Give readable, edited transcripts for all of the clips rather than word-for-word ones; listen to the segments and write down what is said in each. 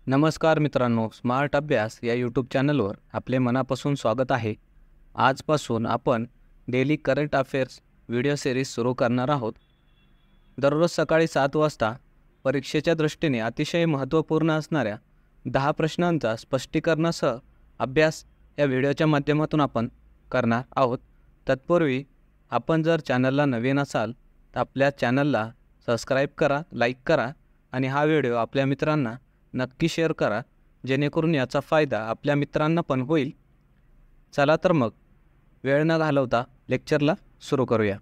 नमस्कार मित्रांनो, स्मार्ट अभ्यास या यूट्यूब चॅनलवर आपले मनापासून स्वागत आहे. आजपासून आपण daily current affairs video series सुरू करणार आहोत. दररोज सकाळी 7 वाजता परीक्षेच्या दृष्टीने अतिशय महत्त्वपूर्ण असणाऱ्या 10 प्रश्नांचा स्पष्टीकरणासह अभ्यास या व्हिडिओच्या माध्यमातून आपण करणार आहोत. तत्पूर्वी आपण जर चॅनलला नवीन असाल तर आपल्या चॅनलला सबस्क्राईब करा, लाईक करा आणि हा व्हिडिओ आपल्या मित्रांना नक्की शेअर करा, जेणेकरून याचा फायदा आपल्या मित्रांना पण होईल. चला तर मग वेळ न घालवता लेक्चरला सुरू करूया.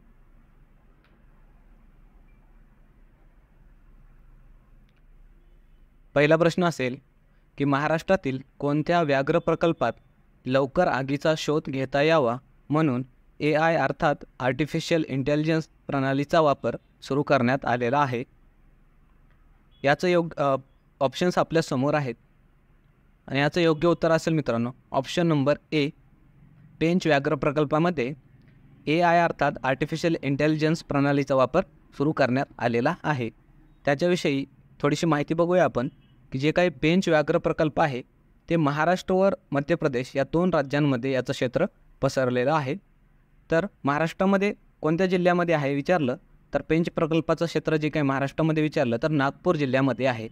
पहिला प्रश्न असेल की महाराष्ट्रातील कोणत्या व्याघ्र प्रकल्पात लवकर आगीचा शोध घेता यावा म्हणून AI अर्थात आर्टिफिशियल इंटेलिजन्स प्रणालीचा वापर सुरू करण्यात आलेला आहे. याचं ऑप्शन्स आपल्या समोर आहेत आणि याचं योग्य उत्तर असेल मित्रांनो ऑप्शन नंबर ए. पेंच व्याघ्र प्रकल्पामध्ये AI अर्थात आर्टिफिशियल इंटेलिजन्स प्रणालीचा वापर सुरू करण्यात आलेला आहे. त्याच्याविषयी थोडीशी माहिती बघूया आपण की जे काही पेंच व्याघ्र प्रकल्प आहे ते महाराष्ट्र व मध्य प्रदेश या 2 राज्यांमध्ये याचं क्षेत्र पसरलेलं आहे. तर महाराष्ट्रामध्ये कोणत्या जिल्ह्यामध्ये आहे विचारलं तर पेंच प्रकल्पाचं क्षेत्र जे काही महाराष्ट्रामध्ये विचारलं तर नागपूर जिल्ह्यामध्ये आहे.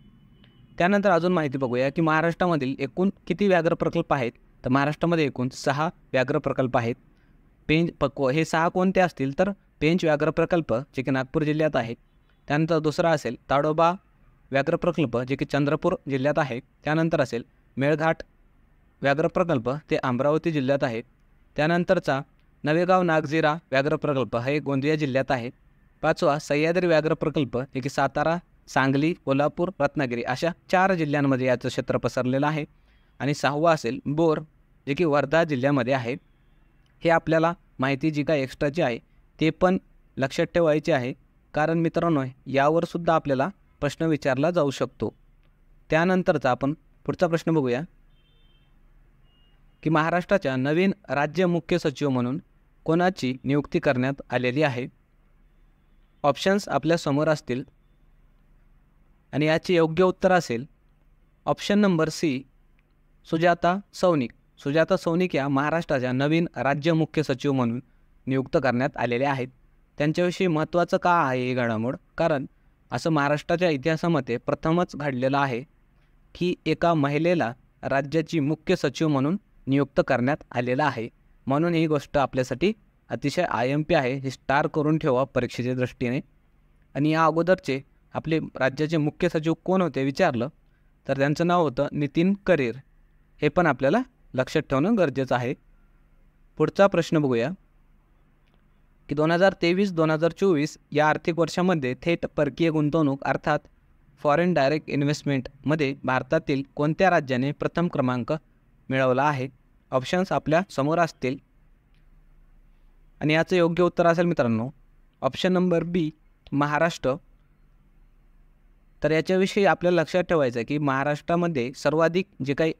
त्यानंतर अजून माहिती बघूया की महाराष्ट्रामधील एकूण किती व्याघ्र प्रकल्प आहेत. तर महाराष्ट्रामध्ये एकूण 6 व्याघ्र प्रकल्प आहेत. हे 6 कोणते असतील तर पेंच व्याघ्र प्रकल्प जे की नागपूर जिल्ह्यात आहे. त्यानंतर दुसरा असेल ताडोबा व्याघ्र प्रकल्प जे की चंद्रपूर जिल्ह्यात आहे. त्यानंतर असेल मेळघाट व्याघ्र प्रकल्प ते अमरावती जिल्ह्यात आहे. त्यानंतरचा नवेगाव नागझिरा व्याघ्र प्रकल्प हे गोंदिया जिल्ह्यात आहे. 5वा सह्याद्री व्याघ्र प्रकल्प जे की सातारा, सांगली, कोल्हापूर, रत्नागिरी अशा 4 जिल्ह्यांमध्ये याचं क्षेत्र पसरलेलं आहे. आणि 6वा असेल बोर जे की वर्धा जिल्ह्यामध्ये आहे. हे आपल्याला माहिती जी काय एक्स्ट्राची आहे ते पण लक्षात ठेवायची आहे, कारण मित्रांनो यावर सुद्धा आपल्याला प्रश्न विचारला जाऊ शकतो. त्यानंतरचा आपण पुढचा प्रश्न बघूया की महाराष्ट्राच्या नवीन राज्य मुख्य सचिव म्हणून कोणाची नियुक्ती करण्यात आलेली आहे. ऑप्शन्स आपल्या समोर असतील आणि याचे योग्य उत्तर असेल option number C. Sujata Saunik. Sujata Saunik या महाराष्ट्राच्या नवीन राज्य मुख्य सचिव म्हणून नियुक्त करण्यात आलेले आहेत. त्यांच्याविषयी महत्त्वाचं का आहे हे घडामोड, कारण असं महाराष्ट्राच्या इतिहासामध्ये प्रथमच घडलेलं आहे की एका महिलेला राज्याची मुख्य सचिव म्हणून नियुक्त करण्यात आलेला आहे. म्हणून ही गोष्ट आपल्यासाठी अतिशय IMP आहे. हे स्टार करून ठेवा परीक्षेच्या दृष्टीने. आणि या अगोदरचे आपले राज्याचे मुख्य सचिव कोण होते विचारलं तर त्यांचं नाव होतं नितीन करीर. हे पण आपल्याला लक्षात ठेवणं गरजेचं आहे. पुढचा प्रश्न बघूया की 2023-2024 या आर्थिक वर्षामध्ये थेट परकीय गुंतवणूक अर्थात फॉरेन डायरेक्ट इन्व्हेस्टमेंटमध्ये भारतातील कोणत्या राज्याने प्रथम क्रमांक मिळवला आहे. ऑप्शन्स आपल्या समोर असतील आणि याचं योग्य उत्तर असेल मित्रांनो ऑप्शन नंबर बी. महाराष्ट्र. तर याच्याविषयी आपल्याला लक्षात ठेवायचं आहे की महाराष्ट्रामध्ये सर्वाधिक जे काही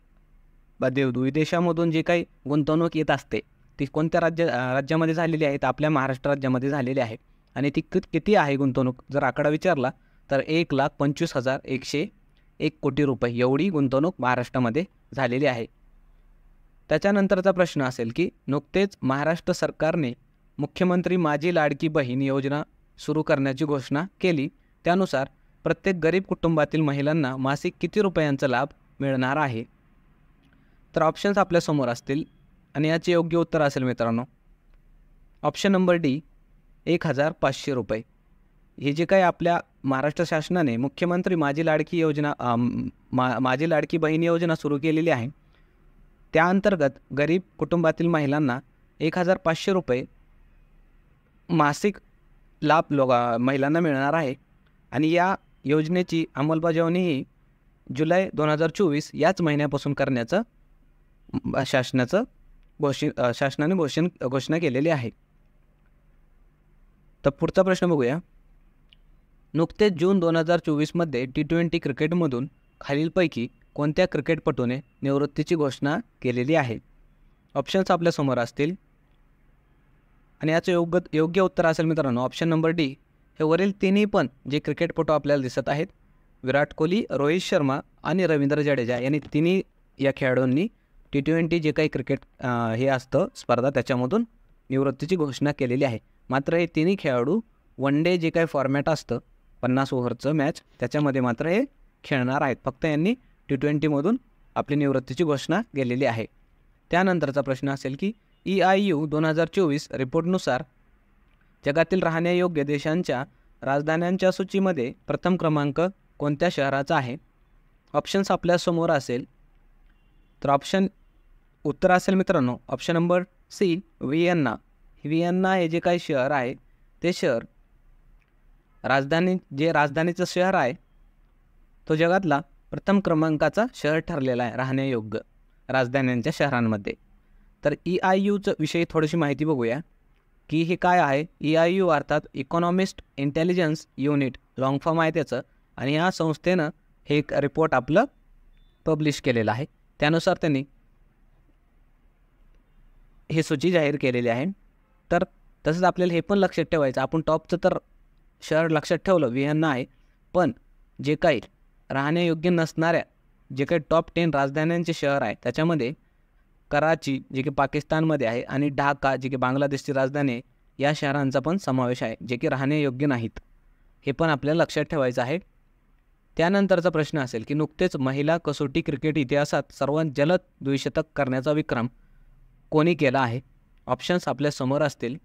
विदेशामधून जे काही गुंतवणूक येत असते ती कोणत्या राज्यामध्ये झालेली आहे तर आपल्या महाराष्ट्र राज्यामध्ये झालेली आहे. आणि ती किती आहे गुंतवणूक जर आकडा विचारला तर 1,25,101 कोटी रुपये एवढी गुंतवणूक महाराष्ट्रामध्ये झालेली आहे. त्याच्यानंतरचा प्रश्न असेल की नुकतेच महाराष्ट्र सरकारने मुख्यमंत्री माझी लाडकी बहीण योजना सुरू करण्याची घोषणा केली. त्यानुसार प्रत्येक गरीब कुटुंबातील महिलांना मासिक किती रुपयांचा लाभ मिळणार आहे. तर ऑप्शन्स आपल्या समोर असतील आणि याचे योग्य उत्तर असेल मित्रांनो ऑप्शन नंबर डी. 1,500 रुपये. हे जे काही आपल्या महाराष्ट्र शासनाने मुख्यमंत्री माझी लाडकी योजना माझी लाडकी बहीण योजना सुरू केलेली आहे त्या अंतर्गत गरीब कुटुंबातील महिलांना 1,500 रुपये मासिक लाभ महिलांना मिळणार आहे. आणि या योजनेची अंमलबजावणी ही जुलै 2024 याच महिन्यापासून करण्याचं शासनाने घोषणा केलेली आहे. तर पुढचा प्रश्न बघूया. नुकतेच जून 2024मध्ये T20 क्रिकेटमधून खालीलपैकी कोणत्या क्रिकेटपटूने निवृत्तीची घोषणा केलेली आहे. ऑप्शन्स आपल्या समोर असतील आणि याचं योग्य उत्तर असेल मित्रांनो ऑप्शन नंबर डी. हे वरील 3ही पण जे क्रिकेटपटू आपल्याला दिसत आहेत विराट कोहली, रोहित शर्मा आणि रवींद्र जडेजा यांनी तिन्ही या खेळाडूंनी T20 जे काही क्रिकेट हे असतं स्पर्धा त्याच्यामधून निवृत्तीची घोषणा केलेली आहे. मात्र हे तिन्ही खेळाडू वन डे जे काही फॉर्मॅट असतं 50 ओव्हरचं मॅच त्याच्यामध्ये मात्र हे खेळणार आहेत. फक्त यांनी T20मधून आपली निवृत्तीची घोषणा केलेली आहे. त्यानंतरचा प्रश्न असेल की EIU 2024 रिपोर्टनुसार जगातील राहण्यायोग्य देशांच्या राजधान्यांच्या सूचीमध्ये प्रथम क्रमांक कोणत्या शहराचा आहे? ऑप्शन्स आपल्यासमोर असेल. तर उत्तर असेल मित्रांनो option number C Vienna. Vienna हे जे काही शहर आहे ते शहर राजधानीचं शहर आहे तो जगातला प्रथम क्रमांकाचा शहर ठरलेला आहे राहण्यायोग्य राजधान्यांच्या शहरांमध्ये. तर EIUचं विषयी थोडीशी माहिती बघूया की हे काय आहे. EIU अर्थात economist intelligence unit long form आहे त्याचं, आणि या संस्थेनं हे एक रिपोर्ट आपलं पब्लिश केलेलं आहे. त्यानुसार त्यांनी ही सूची जाहीर केलेली आहे. तर तसंच आपल्याला हे पण लक्षात ठेवायचं, आपण टॉपचं तर शहर लक्षात ठेवलं व्हिएन्ना आहे, पण जे काही राहण्यायोग्य नसणाऱ्या जे काही टॉप 10 राजधान्यांचे शहर आहे त्याच्यामध्ये कराची जे की पाकिस्तानमध्ये आहे आणि ढाका जे की बांगलादेशची राजधानी आहे या शहरांचा पण समावेश आहे जे की राहण्यायोग्य नाहीत. हे पण आपल्याला लक्षात ठेवायचं आहे. त्यानंतरचा प्रश्न असेल की नुकतेच महिला कसोटी क्रिकेट इतिहासात सर्वात जलद द्विशतक करण्याचा विक्रम कोणी केला आहे? ऑप्शन्स आपल्यासमोर असतील.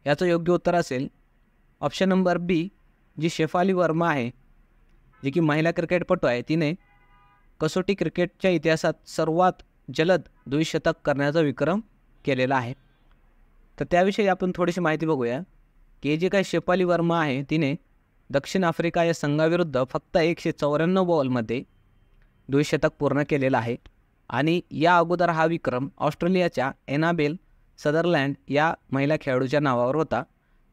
याचं योग्य उत्तर असेल ऑप्शन नंबर बी जी शेफाली वर्मा आहे जी की महिला क्रिकेटपटू आहे. तिने कसोटी क्रिकेटच्या इतिहासात सर्वात जलद द्विशतक करण्याचा विक्रम केलेला आहे. तर त्याविषयी आपण थोडीशी माहिती बघूया की जे काही शेफाली वर्मा आहे तिने दक्षिण आफ्रिका या संघाविरुद्ध फक्त 194 बॉलमध्ये द्विशतक पूर्ण केलेला आहे. आणि या अगोदर हा विक्रम ऑस्ट्रेलियाच्या एनाबेल सदरलँड या महिला खेळाडूच्या नावावर होता.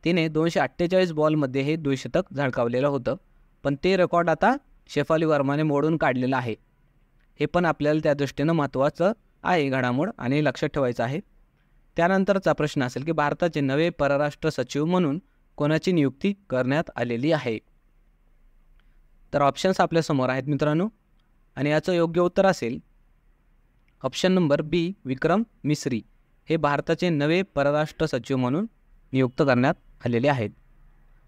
तिने 248 बॉलमध्ये हे द्विशतक झळकावलेलं होतं, पण ते रेकॉर्ड आता शेफाली वर्माने मोडून काढलेलं आहे. हे पण आपल्याला त्या दृष्टीनं महत्त्वाचं आहे घडामोड आणि लक्षात ठेवायचं आहे. त्यानंतरचा प्रश्न असेल की भारताचे नवे परराष्ट्र सचिव म्हणून कोणाची नियुक्ती करण्यात आलेली आहे? तर ऑप्शन्स आपल्यासमोर आहेत मित्रांनो, आणि याचं योग्य उत्तर असेल ऑप्शन नंबर बी विक्रम मिस्री. हे भारताचे नवे परराष्ट्र सचिव म्हणून नियुक्त करण्यात आलेले आहेत.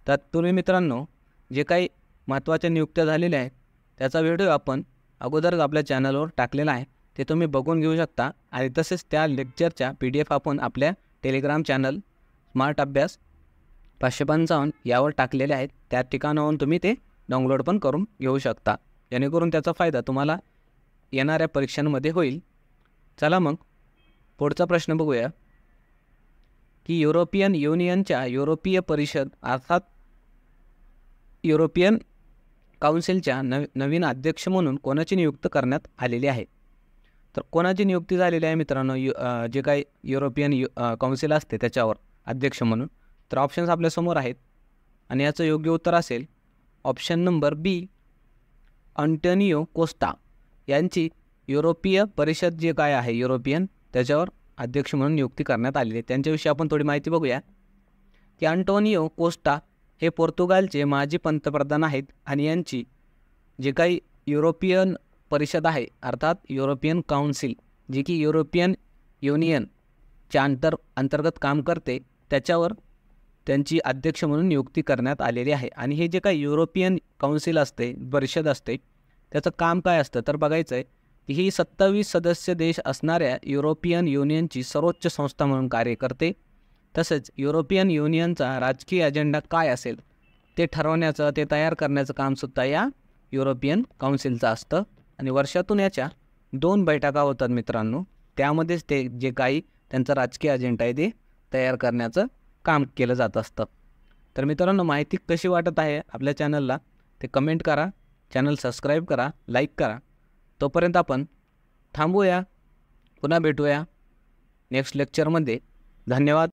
तत्पूर्वी मित्रांनो जे काही महत्त्वाच्या नियुक्त्या झालेल्या आहेत त्याचा व्हिडिओ आपण अगोदरच आपल्या चॅनलवर टाकलेला आहे, ते तुम्ही बघून घेऊ शकता. आणि तसेच त्या लेक्चरच्या PDF आपण आपल्या टेलिग्राम चॅनल स्मार्ट अभ्यास 555 यावर टाकलेले आहेत. त्या ठिकाणाहून तुम्ही ते डाउनलोड पण करून घेऊ शकता, जेणेकरून त्याचा फायदा तुम्हाला येणाऱ्या परीक्षांमध्ये होईल. चला मग पुढचा प्रश्न बघूया की युरोपियन युनियनच्या युरोपीय परिषद अर्थात युरोपियन काउन्सिलच्या नवीन अध्यक्ष म्हणून कोणाची नियुक्ती करण्यात आलेली आहे? तर कोणाची नियुक्ती झालेली आहे मित्रांनो जे काही युरोपियन काउन्सिल असते त्याच्यावर अध्यक्ष म्हणून? तर ऑप्शन्स आपल्यासमोर आहेत, आणि याचं योग्य उत्तर असेल ऑप्शन नंबर बी अँटोनियो कोस्टा यांची युरोपीय परिषद जे काय आहे युरोपियन त्याच्यावर अध्यक्ष म्हणून नियुक्ती करण्यात आलेली आहे. त्यांच्याविषयी आपण थोडी माहिती बघूया की अँटोनियो कोस्टा हे पोर्तुगालचे माजी पंतप्रधान आहेत, आणि यांची जे काही युरोपियन परिषद आहे अर्थात युरोपियन काउन्सिल जी की युरोपियन युनियनच्या अंतर्गत काम करते त्याच्यावर त्यांची अध्यक्ष म्हणून नियुक्ती करण्यात आलेली आहे. आणि हे जे काही युरोपियन काउन्सिल असते परिषद असते त्याचं काम काय असतं तर बघायचं आहे की ही 27 सदस्य देश असणाऱ्या युरोपियन युनियनची सर्वोच्च संस्था म्हणून कार्य करते. तसेच युरोपियन युनियनचा राजकीय अजेंडा काय असेल ते ठरवण्याचं ते तयार करण्याचं कामसुद्धा या युरोपियन काउन्सिलचं असतं. आणि वर्षातून याच्या 2 बैठका होतात मित्रांनो, त्यामध्येच ते जे काही त्यांचा राजकीय अजेंडा आहे ते तयार करण्याचं काम केलं जात असतं. तर मित्रांनो माहिती कशी वाटत आहे आपल्या चॅनलला ते कमेंट करा, चॅनल सबस्क्राईब करा, लाईक करा. तोपर्यंत आपण थांबूया, पुन्हा भेटूया नेक्स्ट लेक्चरमध्ये. धन्यवाद.